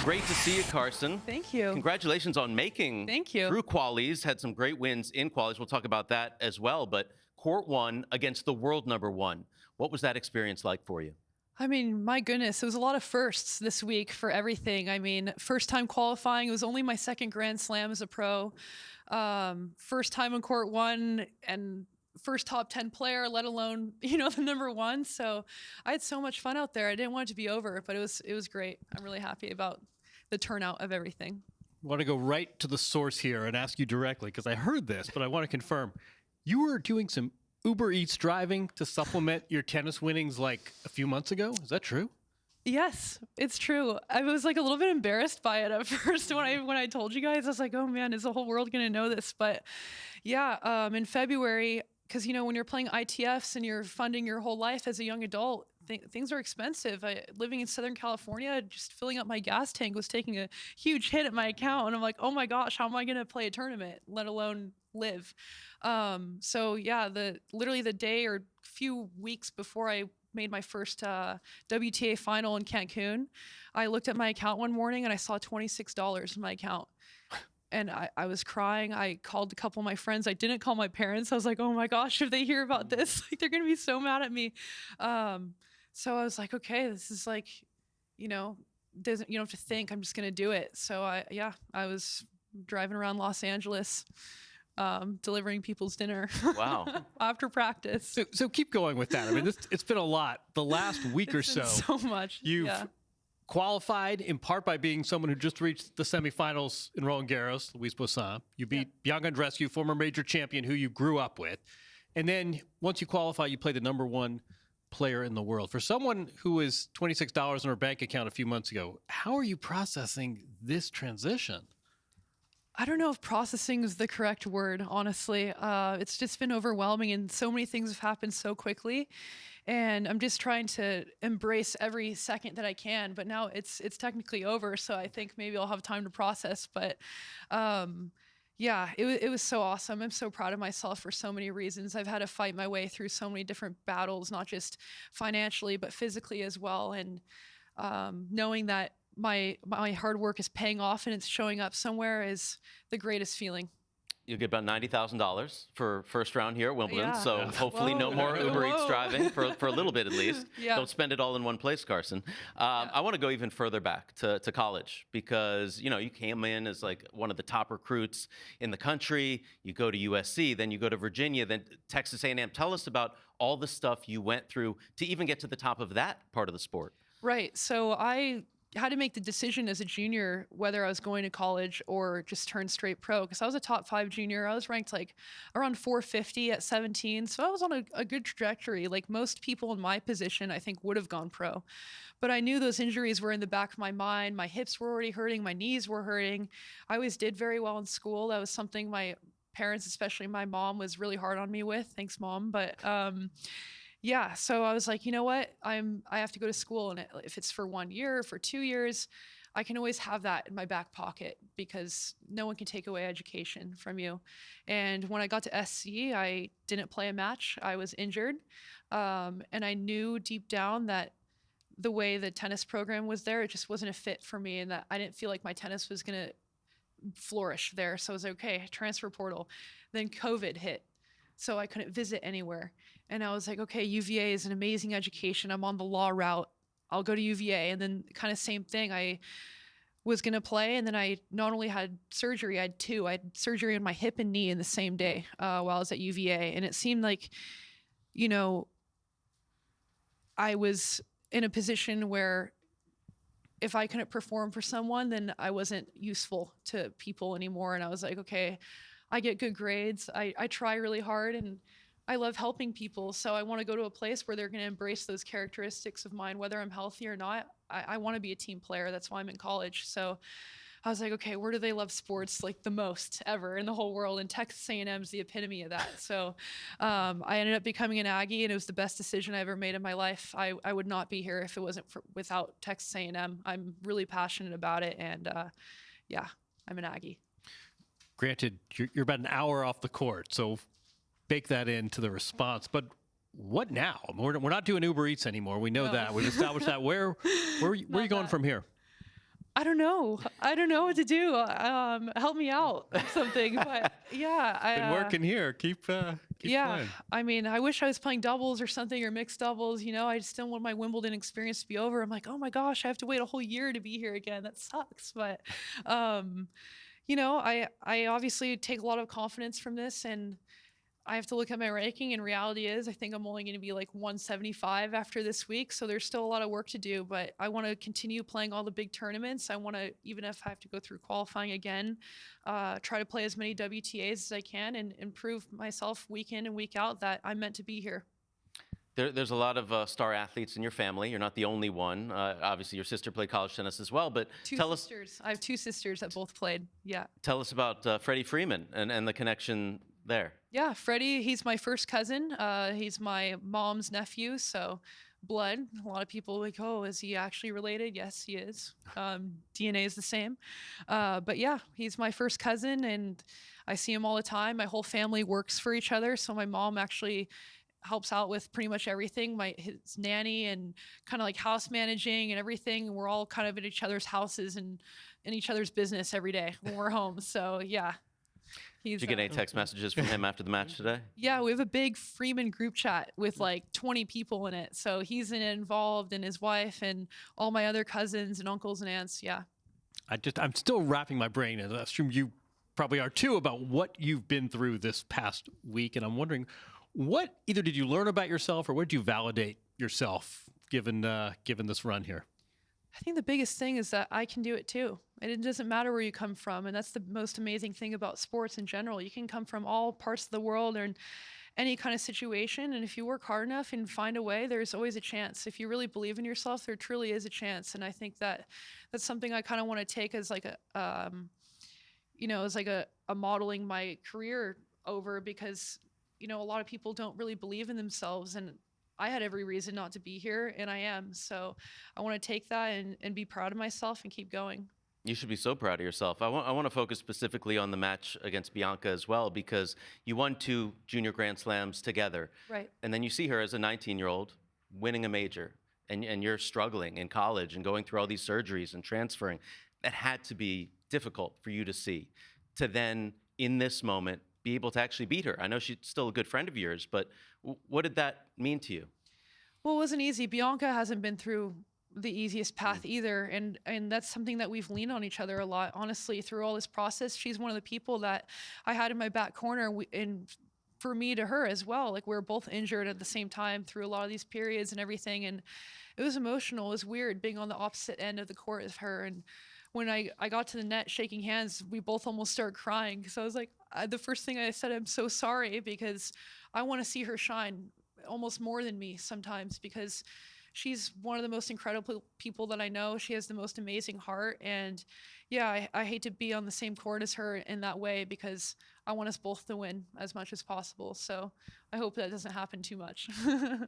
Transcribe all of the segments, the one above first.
Great to see you, Carson. Thank you. Congratulations on making Thank you. through qualies. Had some great wins in qualies. We'll talk about that as well. But court one against the world #1. What was that experience like for you? I mean, my goodness, it was a lot of firsts this week for everything. I mean, first time qualifying. It was only my second Grand Slam as a pro. First time in court one and first top 10 player, let alone, the #1. So I had so much fun out there. I didn't want it to be over, but it was great. I'm really happy about the turnout of everything. I want to go right to the source here and ask you directly, because I heard this, but I want to confirm. You were doing some Uber Eats driving to supplement your tennis winnings like a few months ago. Is that true? Yes, it's true. I was like a little bit embarrassed by it at first when I told you guys. I was like, oh man, is the whole world going to know this? But yeah, in February, because when you're playing ITFs and you're funding your whole life as a young adult, things are expensive. Living in Southern California, just filling up my gas tank was taking a huge hit at my account. And I'm like, oh my gosh, how am I going to play a tournament, let alone live? So yeah, literally the day or few weeks before I made my first WTA final in Cancun, I looked at my account one morning and I saw $26 in my account. And I was crying. I called a couple of my friends. I didn't call my parents. I was like, oh my gosh, if they hear about this, like, they're going to be so mad at me. So I was like, okay, this is like, you don't have to think. I'm just going to do it. So I was driving around Los Angeles, delivering people's dinner. Wow. After practice. So keep going with that. I mean, it's been a lot. The last week or so. So much. You've qualified in part by being someone who just reached the semifinals in Roland Garros, Louise Boissin. You beat Bianca Andreescu, former major champion who you grew up with. And then once you qualify, you play the #1 player in the world. For someone who was $26 in her bank account a few months ago, how are you processing this transition? I don't know if processing is the correct word, honestly. It's just been overwhelming and so many things have happened so quickly. And I'm just trying to embrace every second that I can. But now it's technically over, so I think maybe I'll have time to process. But it was so awesome. I'm so proud of myself for so many reasons. I've had to fight my way through so many different battles, not just financially, but physically as well. And knowing that my hard work is paying off and it's showing up somewhere is the greatest feeling. You'll get about $90,000 for first round here at Wimbledon. Yeah. So hopefully no more Uber Eats driving for a little bit at least. Yeah. Don't spend it all in one place, Carson. I want to go even further back to college because, you came in as like one of the top recruits in the country. You go to USC, then you go to Virginia, then Texas A&M. Tell us about all the stuff you went through to even get to the top of that part of the sport. Right. So I had to make the decision as a junior whether I was going to college or just turn straight pro, because I was a top 5 junior. I was ranked like around 450 at 17. So I was on a good trajectory. Like most people in my position, I think would have gone pro. But I knew those injuries were in the back of my mind. My hips were already hurting. My knees were hurting. I always did very well in school. That was something my parents, especially my mom, was really hard on me with. Thanks, Mom. But yeah, so I was like, you know what? I have to go to school, and if it's for 1 year, for 2 years, I can always have that in my back pocket because no one can take away education from you. And when I got to SC, I didn't play a match. I was injured, and I knew deep down that the way the tennis program was there, it just wasn't a fit for me, and that I didn't feel like my tennis was going to flourish there. So I was like, okay, transfer portal. Then COVID hit. So I couldn't visit anywhere. And I was like, okay, UVA is an amazing education. I'm on the law route. I'll go to UVA. And then kind of same thing. I was going to play. And then I not only had surgery, I had 2. I had surgery on my hip and knee in the same day while I was at UVA. And it seemed like, I was in a position where if I couldn't perform for someone, then I wasn't useful to people anymore. And I was like, okay, I get good grades. I try really hard and I love helping people. So I want to go to a place where they're going to embrace those characteristics of mine, whether I'm healthy or not. I want to be a team player. That's why I'm in college. So I was like, okay, where do they love sports like the most ever in the whole world? And Texas A&M is the epitome of that. So I ended up becoming an Aggie, and it was the best decision I ever made in my life. I would not be here if it wasn't without Texas A&M. I'm really passionate about it, and I'm an Aggie. Granted, you're about an hour off the court, so bake that into the response. But what now? We're not doing Uber Eats anymore. We know that. We've established that. Where are you going from here? I don't know. I don't know what to do. Help me out or something. But yeah, Been working here. Keep yeah, playing. I mean, I wish I was playing doubles or something or mixed doubles. You know, I just don't want my Wimbledon experience to be over. I'm like, oh my gosh, I have to wait a whole year to be here again. That sucks. But, you know, I obviously take a lot of confidence from this, and I have to look at my ranking, and reality is I think I'm only going to be like 175 after this week. So there's still a lot of work to do, but I want to continue playing all the big tournaments. I want to, even if I have to go through qualifying again, try to play as many WTAs as I can and improve myself week in and week out that I'm meant to be here. There's a lot of star athletes in your family. You're not the only one. Obviously, your sister played college tennis as well. But Two tell sisters. I have two sisters that both played. Yeah. tell us about Freddie Freeman and the connection there. Yeah, Freddie, he's my first cousin. He's my mom's nephew, so blood. A lot of people are like, oh, is he actually related? Yes, he is. DNA is the same. But yeah, he's my first cousin, and I see him all the time. My whole family works for each other, so my mom actually helps out with pretty much everything, his nanny and kind of like house managing and everything. We're all kind of at each other's houses and in each other's business every day when we're home. So yeah. Did you get any text messages from him after the match today? Yeah, we have a big Freeman group chat with like 20 people in it. So he's involved, and his wife and all my other cousins and uncles and aunts. Yeah. I'm still wrapping my brain, and I assume you probably are too, about what you've been through this past week. And I'm wondering, what either did you learn about yourself, or what did you validate yourself given this run here? I think the biggest thing is that I can do it too. And it doesn't matter where you come from. And that's the most amazing thing about sports in general. You can come from all parts of the world or in any kind of situation. And if you work hard enough and find a way, there's always a chance. If you really believe in yourself, there truly is a chance. And I think that that's something I kind of want to take as like a, you know, as like a modeling my career over, because, you know, a lot of people don't really believe in themselves, and I had every reason not to be here, and I am. So I want to take that and be proud of myself and keep going. You should be so proud of yourself. I want to focus specifically on the match against Bianca as well, because you won 2 junior Grand Slams together. Right. And then you see her as a 19-year-old winning a major, and you're struggling in college and going through all these surgeries and transferring. That had to be difficult for you to see, to then, in this moment, be able to actually beat her. I know she's still a good friend of yours, but what did that mean to you? Well, it wasn't easy. Bianca hasn't been through the easiest path either, and that's something that we've leaned on each other a lot, honestly, through all this process. She's one of the people that I had in my back corner, and for me to her as well. Like, we were both injured at the same time through a lot of these periods and everything, and it was emotional. It was weird being on the opposite end of the court with her. And when I got to the net shaking hands, we both almost started crying, because I was like, the first thing I said, I'm so sorry, because I want to see her shine almost more than me sometimes, because she's one of the most incredible people that I know. She has the most amazing heart. And yeah, I hate to be on the same court as her in that way, because I want us both to win as much as possible. So I hope that doesn't happen too much.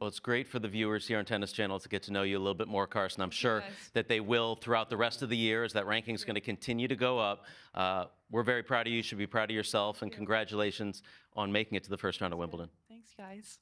Well, it's great for the viewers here on Tennis Channel to get to know you a little bit more, Carson. I'm sure Yes. that they will throughout the rest of the year, as that ranking is going to continue to go up. We're very proud of you. You should be proud of yourself, and congratulations on making it to the first round of Wimbledon. Thanks, guys.